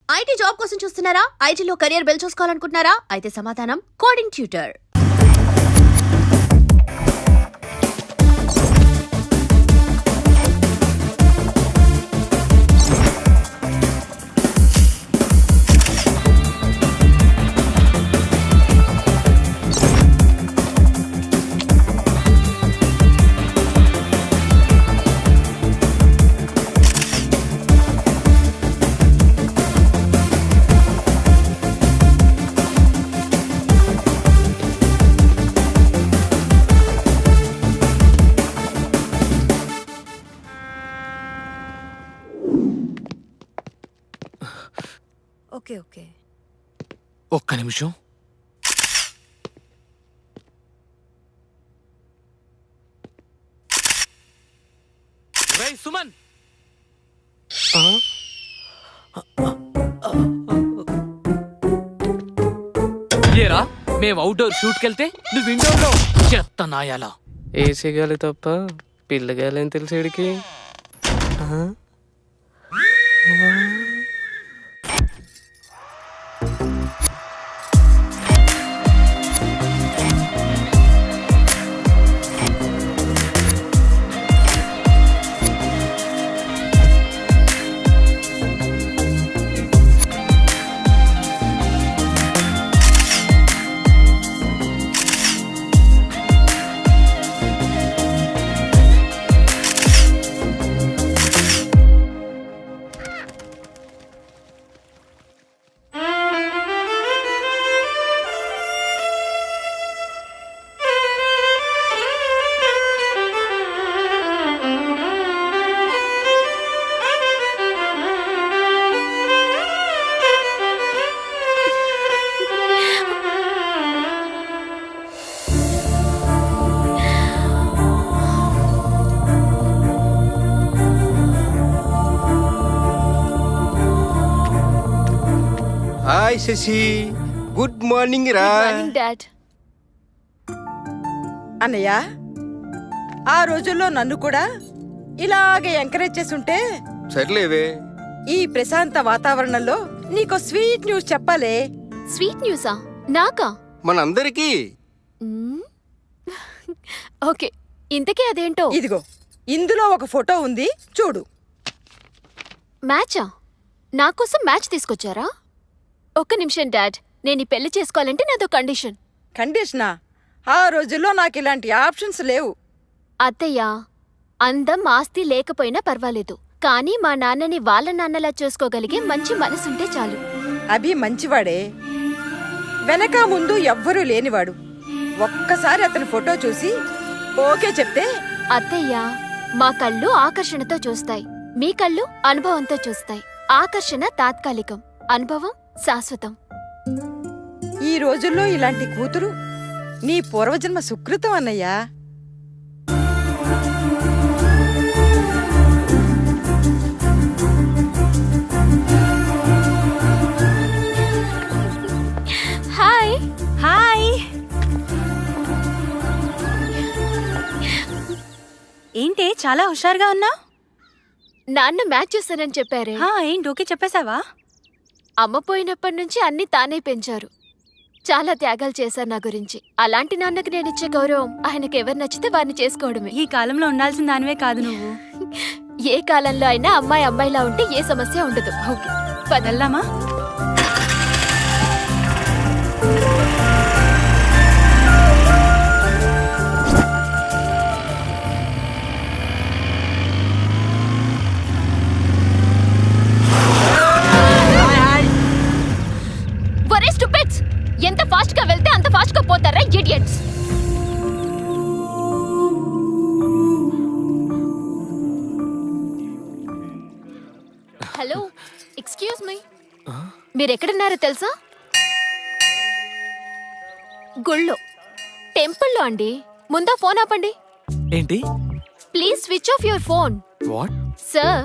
IT job కోసం చూస్తున్నారా? ఐటీలో కెరియర్ బిల్డ్ చూసుకోవాలనుకుంటున్నారా? అయితే సమాధానం కోడింగ్ ట్యూటర్. ఓకే ఓకే, ఒక్క నిమిషం. రేయ్ సుమన్, ఏరా మేము అవుట్డోర్ షూట్కెళ్తే నువ్వు విండోలో చెత్త నాయాలా? ఏసీ గాలి తప్ప పిల్లగాలి అని తెలిసేడికి. హాయ్ శశి, గుడ్ మార్నింగ్ రా. డాడ్. అన్నయ్య ఆ రోజుల్లో నన్ను కూడా ఇలాగే ఎంకరేజ్ చేసుంటే సర్లేవే. ఈ ప్రశాంత వాతావరణంలో నీకో స్వీట్ న్యూస్ చెప్పాలే. స్వీట్ న్యూసా? నాకా? మనందరికీ. ఓకే, ఇంతకీ అదేంటో? ఇదిగో ఇందులో ఒక ఫోటో ఉంది, చూడు. మ్యాచా? నాకోసం మ్యాచ్ తీసుకొచ్చారా? ఒక్క నిమిషం డాడ్, నేను ఈ పెళ్లి చేసుకోవాలంటే నాదో కండిషన్. కండిషనా? ఆ రోజుల్లో నాకు ఇలాంటి ఆప్షన్స్ లేవు. అత్తయ్య, అందం ఆస్తి లేకపోయినా పర్వాలేదు, కానీ మా నాన్నని వాళ్ళ నాన్నలా చూసుకోగలిగే మంచి మనసుంటే చాలు. అభి మంచివాడే, వెనక ముందు ఎవ్వరూ లేనివాడు. ఒక్కసారి అతని ఫోటో చూసి ఓకే చెప్తే. అత్తయ్య, మా కళ్ళు ఆకర్షణతో చూస్తాయి, మీ కళ్ళు అనుభవంతో చూస్తాయి. ఆకర్షణ తాత్కాలికం, అనుభవం శాశ్వతం. ఈ రోజుల్లో ఇలాంటి కూతురు నీ పూర్వజన్మ సుకృతం అన్నయ్యా. హాయ్. హాయ్. ఏంటి చాలా హుషారుగా ఉన్నావు? నాన్న మ్యాచ్ చూస్తానని చెప్పారే. ఏంటి ఓకే చెప్పేశావా? అమ్మ పోయినప్పటి నుంచి అన్ని తానే పెంచారు, చాలా త్యాగాలు చేశారు నా గురించి. అలాంటి నాన్నకి నేనిచ్చే గౌరవం ఆయనకి ఎవరు నచ్చితే వారిని చేసుకోవడమే. ఈ కాలంలో ఉండాల్సిన దానివే కాదు నువ్వు. ఏ కాలంలో అయినా అమ్మాయి అమ్మాయిలా ఉంటే ఏ సమస్య ఉండదు. ఓకే పదల్లామా? ఎంత ఫాస్ట్ గా వెళ్తే అంత ఫాస్ట్ గా పోతారా ఇడియట్స్. హలో, ఎక్స్క్యూజ్ మీ, మీరెక్కడున్నారో తెలుసా? గుళ్ళో, టెంపుల్లో అండి. ముందా ఫోన్ ఆపండి. ఏంటి? Please switch off your phone. What? Sir,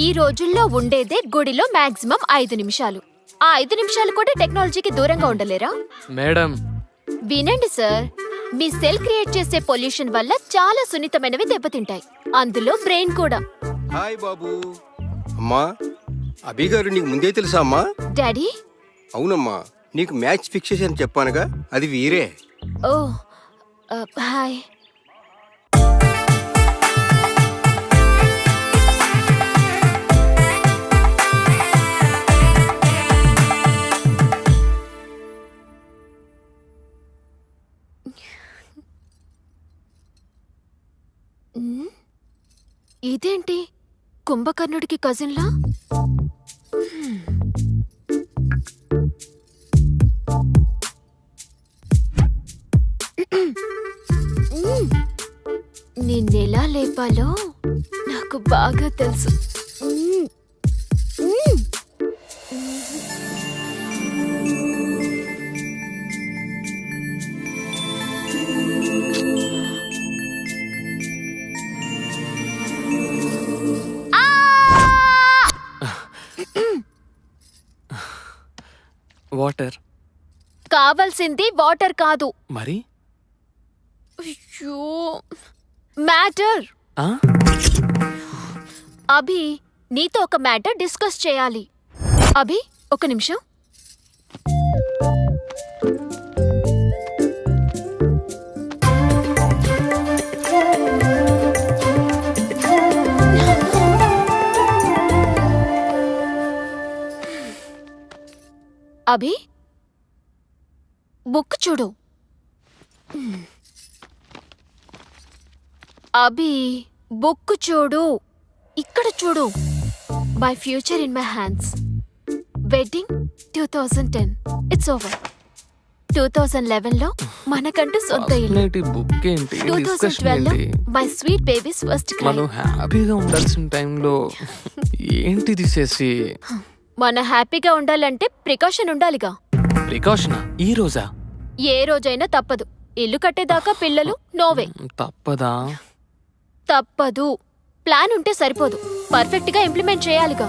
ఈ రోజుల్లో ఉండేదే గుడిలో మాక్సిమం 5 నిమిషాలు. ఆ 5 నిమిషాలు కూడా టెక్నాలజీకి దూరంగా ఉండలేరా? మేడం వినండి సార్, మీ సెల్ క్రియేట్ చేసే పొల్యూషన్ వల్ల చాలా సున్నితమైనవి దెబ్బతింటాయి, అందులో బ్రెయిన్ కూడా. హాయ్ బాబు. అమ్మా, అభి గారు నీకు ముందే తెలుసా అమ్మా? డాడీ. అవునమ్మా, నీకు మ్యాచ్ ఫిక్స్ చేసి చెప్పానుగా, అది వీరే. ఓ హాయ్. ఇదేంటి కుంభకర్ణుడికి కజిన్లా? నిన్నెలా లేపాలో నాకు బాగా తెలుసు. వాటర్ కావాల్సింది వాటర్ కాదు. మరి అయ్యో మ్యాటర్. ఆ? అభి, నీతో ఒక మ్యాటర్ డిస్కస్ చేయాలి. అభి, ఒక నిమిషం. అభి, బుక్ చూడు. అభి, బుక్ చూడు. ఇక్కడ చూడు. My future in my hands. Wedding 2010. It's over. 2011లో మనకంటూ సొంత ఇల్లు. బుక్ ఏంటి? డిస్కషన్ 2012లో ఏంటి? My sweet baby's first cry. మనం హ్యాపీగా ఉండాల్సిన టైంలో ఏంటి తీసేసి? మన హ్యాపీగా ఉండాలంటే ప్రికాషన్ ఉండాలిగా. ప్రికాషనా? ఈ రోజా? ఏ రోజైనా తప్పదు. ఇల్లు కట్టేదాకా పిల్లలు నోవే. తప్పదా? తప్పదు. ప్లాన్ ఉంటే సరిపోదు, పర్ఫెక్ట్ గా ఇంప్లిమెంట్ చేయాలిగా.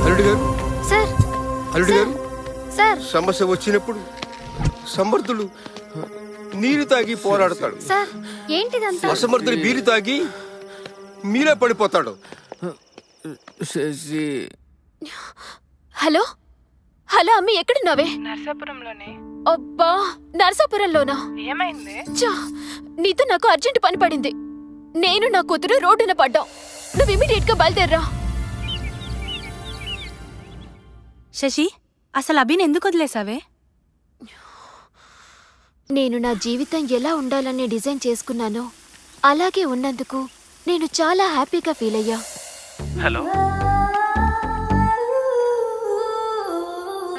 అల్లుడు గారు, సార్. అల్లుడు గారు, సార్. సమస్య వచ్చినప్పుడు సమర్థుడు నీరు తాగి పోరాడతాడు. సార్, ఏంటిదంతా? అసమర్థుడు బీరు తాగి మీరే పడిపోతాడు. శశి, హలో హలో అమ్మి, ఎక్కడున్నావే? నర్సాపురంలోనే. అబ్బా, నరసాపురంలోనా? ఏమైంది? చా, నీతో నాకు అర్జెంట్ పని పడింది. నేను నా కూతురు రోడ్డున పడ్డాం. నువ్వు ఇమీడియట్ గా బయలుదేర్రా. శశి, అసలు అభిని ఎందుకు వదిలేసావే? నేను నా జీవితం ఎలా ఉండాలని డిజైన్ చేసుకున్నానో అలాగే ఉన్నందుకు నేను చాలా హ్యాపీగా ఫీల్ అయ్యా. హలో,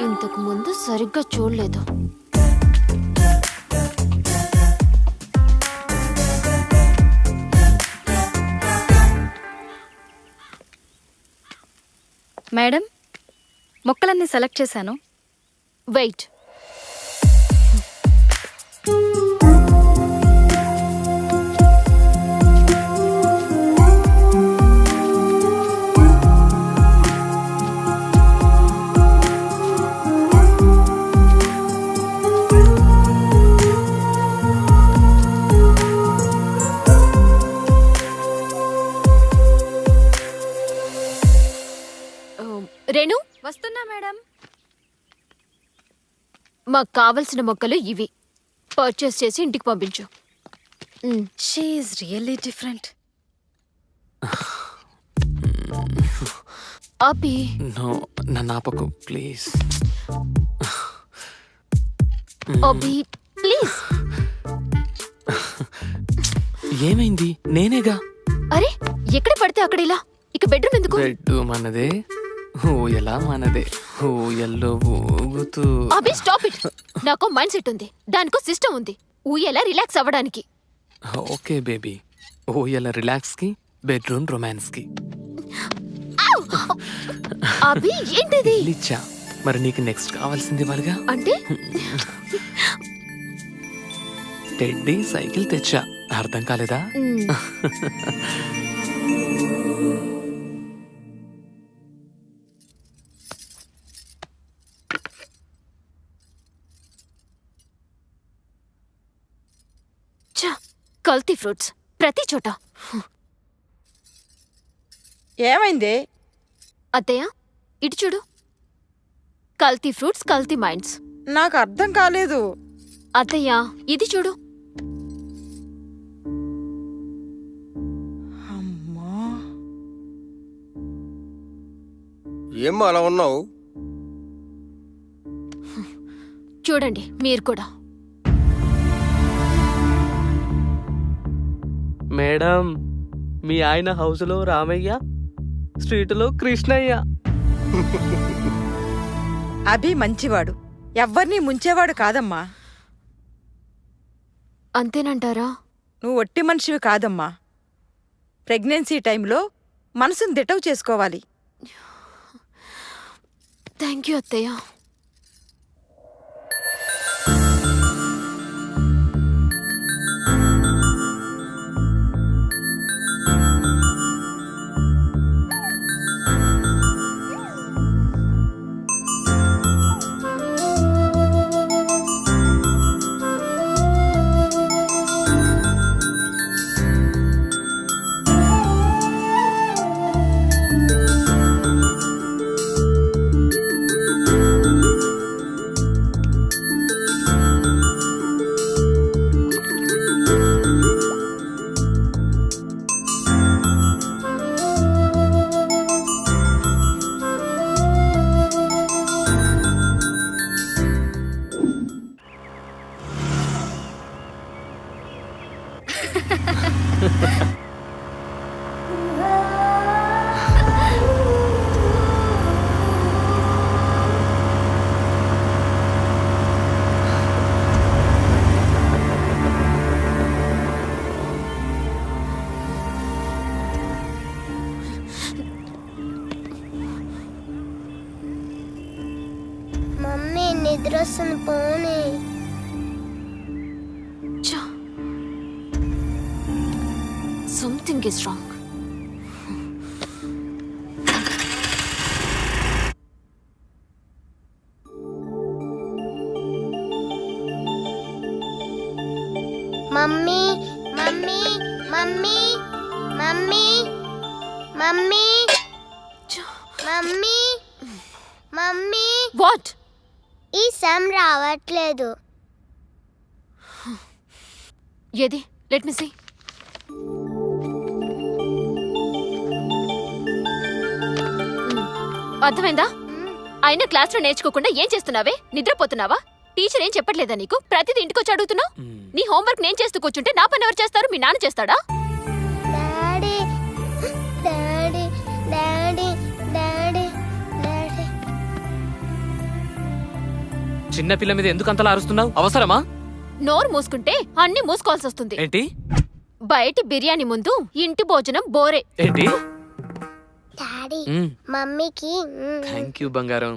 ఇంతకు ముందు సరిగ్గా చూడలేదు. మేడం, మొక్కలన్నీ సెలెక్ట్ చేశాను. వెయిట్. రేణు, వస్తున్నా మేడం. మాకు కావలసిన మొక్కలు ఇవి. పర్చేస్ చేసి ఇంటికి పంపించు. She is really different. Abhi, no, నన్ను ఆపకు ప్లీజ్. Abhi please. ఏమైంది? నేనేగా. అరే, ఎక్కడ పడితే అక్కడ ఇలా. ఇక బెడ్రూమ్ ఎందుకు? బెడ్ మనదే, ఊయలా మనదే. ఊయల్లో ఊగుతూ. అభి స్టాప్ ఇట్. నాకు మైండ్ సెట్ ఉంది, దానికో సిస్టమ్ ఉంది. ఊయలా రిలాక్స్ అవ్వడానికి. ఓకే బేబీ, ఊయల రిలాక్స్ కి, బెడ్రూమ్ రొమాన్స్ కి. అభి ఏంటిది? లిచ్చా, మరి నీకు నెక్స్ట్ కావాల్సింది వాళ్ళగా. అంటే టెడ్డీ సైకిల్ తెచ్చా, అర్థం కాలేదా? కల్తీ ఫ్రూట్స్ ప్రతి చోట. ఏమైంది? అత్తయ్య ఇటు చూడు. కల్తీ ఫ్రూట్స్, కల్తీ మైండ్స్. నాకు అర్థం కాలేదు. అత్తయ్య ఇది చూడు. అమ్మా, ఏమ్మా అలా ఉన్నావు? చూడండి మీరు కూడా. మేడం, మీ ఆయన హౌస్లో రామయ్య, స్ట్రీట్లో కృష్ణయ్య. అభి మంచివాడు, ఎవ్వరినీ ముంచేవాడు కాదమ్మా. అంతేనంటారా? నువ్వు ఒట్టి మనిషివి కాదమ్మా. ప్రెగ్నెన్సీ టైంలో మనసును దిటవు చేసుకోవాలి. థ్యాంక్ యూ అత్తయ్య. మమ్మీ నిద్ర వస్తుంది పోనీ. Something is wrong. Mummy mummy mummy mummy mummy mummy mummy what? ఈ సమ్ రావట్లేదు. ఏది? Let me see. అర్థమైందా? అయినా క్లాస్లో నేర్చుకోకుండా ఏం చేస్తున్నావే? నిద్రపోతున్నావా? టీచర్ ఏం చెప్పట్లేదా నీకు? ప్రతిదీ ఇంటికొచ్చి అడుగుతున్నావు. నీ హోంవర్క్ నేను చేస్తూ కూర్చుంటే నా పని ఎవరు చేస్తారు? మీ నాన్న చేస్తాడా? Daddy daddy daddy daddy daddy. చిన్న పిల్ల మీద ఎందుకు అంతలా అరుస్తున్నావు? అవసరమా? నోరు మూసుకుంటే అన్ని మూసుకోవాల్సి వస్తుంది. ఏంటి? బయటి బిర్యానీ ముందు ఇంటి భోజనం బోరే. ఏంటి? డాడీ మమ్మీకి థ్యాంక్ యూ బంగారం.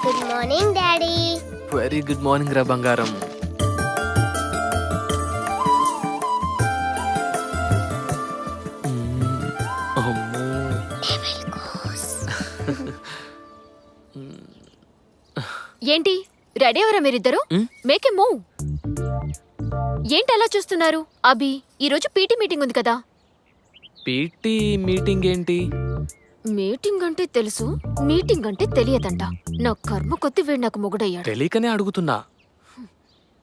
Good morning daddy. Very good morning రా బంగారం. అమ్మో, ఏంటి రెడీ అవరా మీరిద్దరు? Make a move. ఏంటి అలా చూస్తున్నారు? అభి, ఈరోజు పీటీ మీటింగ్ ఉంది కదా. పీటీ మీటింగ్ ఏంటి? మీటింగ్ అంటే తెలుసు, మీటింగ్ అంటే తెలియదంట. నా కర్మ కొద్ది వీడు నాకు మొగుడయ్యాడు. తెలియకనే అడుగుతున్నా.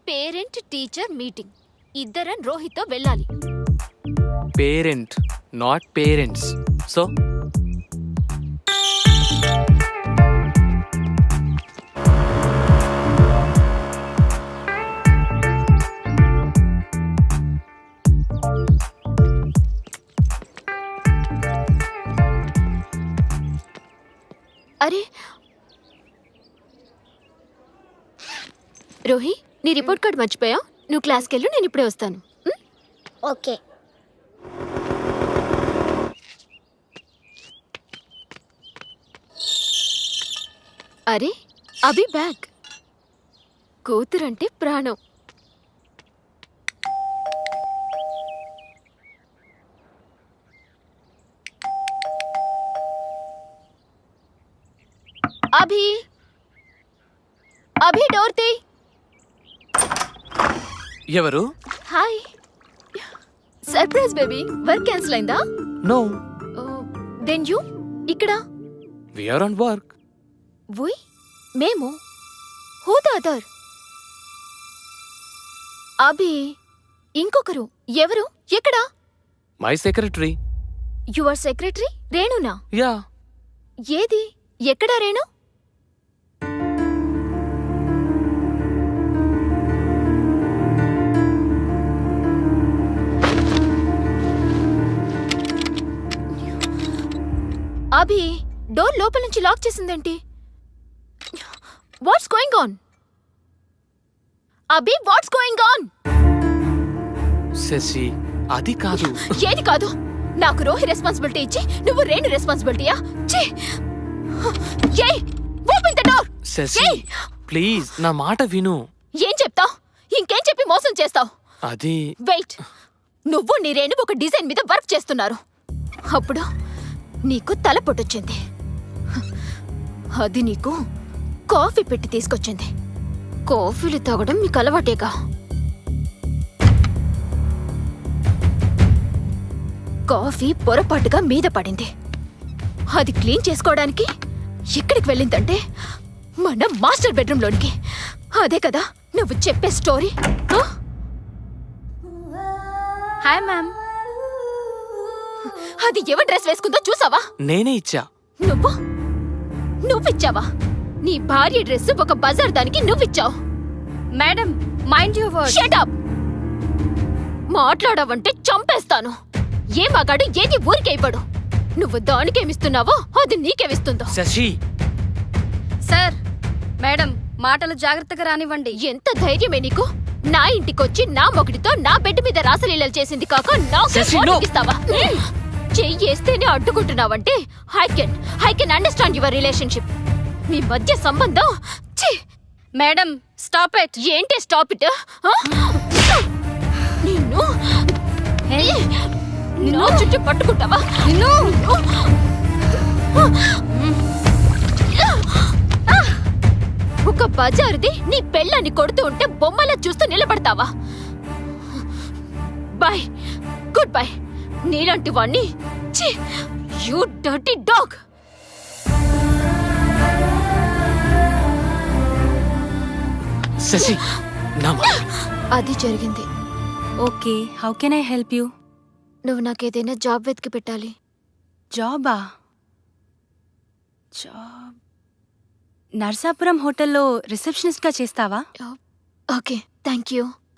Parent teacher meeting. ఇద్దరం రోహిత్తో వెళ్ళాలి. Parent, not parents. సో అరే రోహి, నీ రిపోర్ట్ కార్డ్ మర్చిపోయా? నువ్వు క్లాస్కి వెళ్ళు, నేను ఇప్పుడే వస్తాను. ఓకే. అరే అభి బ్యాగ్. కూతురంటే ప్రాణం. అభి అభి డోర్ తీ. ఎవరు? Hi. Surprise baby. Work cancel అయిందా? నో, దెన్ యూ ఇక్కడ. We're on work. వుయ్ మేము. Who the other? అభి ఇంకొకరు ఎవరు? ఎక్కడ? My secretary. యువర్ సెక్రటరీ రేణునా? యా. ఏది? ఎక్కడ రేణు? అభి డోర్ లోపల నుంచి లాక్ చేసిందేంటి? What's going on? Abhi what's going on? Shashi, అది కాదు. ఏది కాదు? నాకు రోహి రెస్పాన్సిబిలిటీ ఇచ్చి నువ్వు రేణు రెస్పాన్సిబిలిటీయా? Open the door. Shashi please నా మాట విను. ఏం చెప్తావ్? ఇంకేం చెప్పి మోసం చేస్తావ్? అది వెయిట్. నువ్వు నీ రేణు ఒక డిజైన్ మీద వర్క్ చేస్తున్నారు. అప్పుడు నీకు తల పొట్టొచ్చింది. అది నీకు కాఫీ పెట్టి తీసుకొచ్చింది. కాఫీలు తాగడం మీకు అలవాటేగా. కాఫీ పొరపాటుగా మీద పడింది. అది క్లీన్ చేసుకోవడానికి ఎక్కడికి వెళ్ళిందంటే మన మాస్టర్ బెడ్రూమ్ లోనికి. అదే కదా నువ్వు చెప్పే స్టోరీ. Hi ma'am. అది ఎవరి డ్రెస్ వేసుకుందో చూసావా? నేనే ఇచ్చా. నువ్విచ్చావా? నీ భార్య డ్రెస్ ఒక బజార్ దానికి నువ్విచ్చావు. Madam mind your words. Shut up. మాట్లాడావంటే చంపేస్తాను. ఏ మగాడు ఏది ఊరికే ఇవ్వడు. నువ్వు దానికేమిస్తున్నావో అది నీకేమిస్తుందో. శశి, సార్ మేడం మాటలు జాగ్రత్తగా రానివ్వండి. ఎంత ధైర్యమే నీకు? నా ఇంటికొచ్చి నా మొగుడితో నా బెడ్ మీద రాసలీలలు చేసింది కాక నాకే శశి, no. వార్నింగ్ ఇస్తావా? చెయ్యేస్తేనే అడ్డుకుంటున్నావంటే I can understand your relationship. మీ మధ్య సంబంధం ఛీ! Madam stop it. ఏంటి స్టాప్ ఇట్? నిన్ను నిన్ను చుట్టూ పట్టుకుంటావా? నిన్ను ఒక బజారుది నీ పెళ్ళాన్ని కొడుతూ ఉంటే బొమ్మలా చూస్తూ నిలబడతావా? Bye, good bye. నీలాంటి వాణ్ణి యూ డర్టీ డాగ్. శశి నా మాట. అది జరిగింది. Okay, how can I help you? నువ్వు నాకేదైనా జాబ్ వెతికి పెట్టాలి. జాబా? జాబ్ నర్సాపురం హోటల్లో రిసెప్షనిస్ట్గా చేస్తావా? Okay, thank you.